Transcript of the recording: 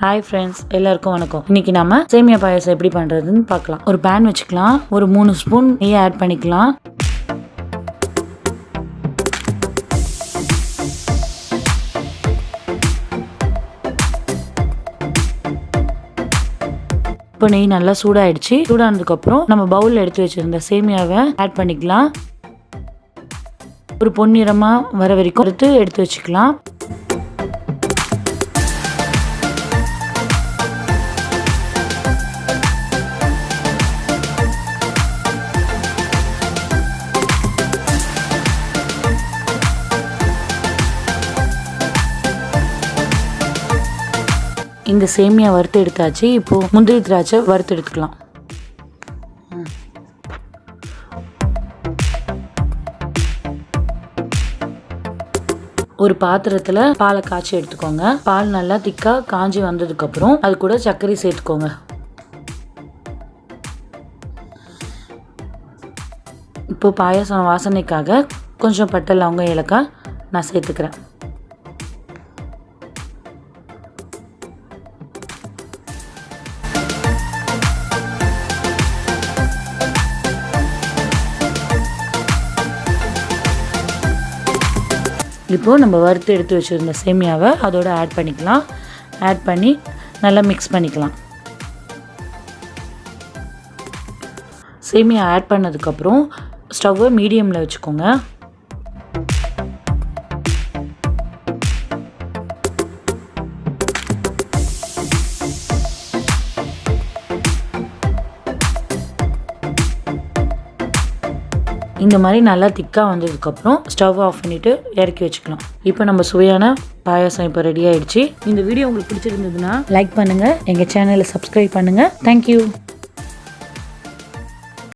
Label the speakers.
Speaker 1: Hi friends, எல்லாருக்கும் வணக்கம். இன்னைக்கு நாம சேமியா பாயாசம் எப்படி பண்றதுன்னு பார்க்கலாம். ஒரு pan வச்சுக்கலாம். ஒரு 3 ஸ்பூன் நெய் ஆட் பண்ணிக்கலாம். இப்போ நெய் நல்லா சூடாயிடுச்சு. சூடானதுக்கு அப்புறம் நம்ம பவுல்ல எடுத்து வச்சிருந்த சேமியாவை ஆட் பண்ணிக்கலாம். ஒரு பொன்னிறமா வர வரைக்கும் எடுத்து வச்சுக்கலாம். இந்த சேமியா வறுத்து எடுத்தாச்சு. இப்போ முந்திரி திராட்சை வறுத்து எடுத்துக்கலாம். ஒரு பாத்திரத்துல பாலை காய்ச்சி எடுத்துக்கோங்க. பால் நல்லா திக்கா காஞ்சி வந்ததுக்கு அப்புறம் அது கூட சர்க்கரை சேர்த்துக்கோங்க. இப்போ பாயாசம் வாசனைக்காக கொஞ்சம் பட்டை லவங்கம் ஏலக்காய் நான் சேர்த்துக்கிறேன். இப்போது நம்ம வறுத்து எடுத்து வச்சுருந்த சேமியாவை அதோடு ஆட் பண்ணிக்கலாம். ஆட் பண்ணி நல்லா மிக்ஸ் பண்ணிக்கலாம். சேமியா ஆட் பண்ணதுக்கப்புறம் ஸ்டவ்வை மீடியமில் வச்சுக்கோங்க. இந்த மாதிரி நல்லா திக்காக வந்ததுக்கப்புறம் ஸ்டவ் ஆஃப் பண்ணிவிட்டு இறக்கி வச்சுக்கலாம். இப்போ நம்ம சுவையான பாயாசம் இப்போ ரெடி ஆகிடுச்சு. இந்த வீடியோ உங்களுக்கு பிடிச்சிருந்ததுன்னா லைக் பண்ணுங்கள், எங்கள் சேனலை சப்ஸ்கிரைப் பண்ணுங்கள். தேங்க்யூ.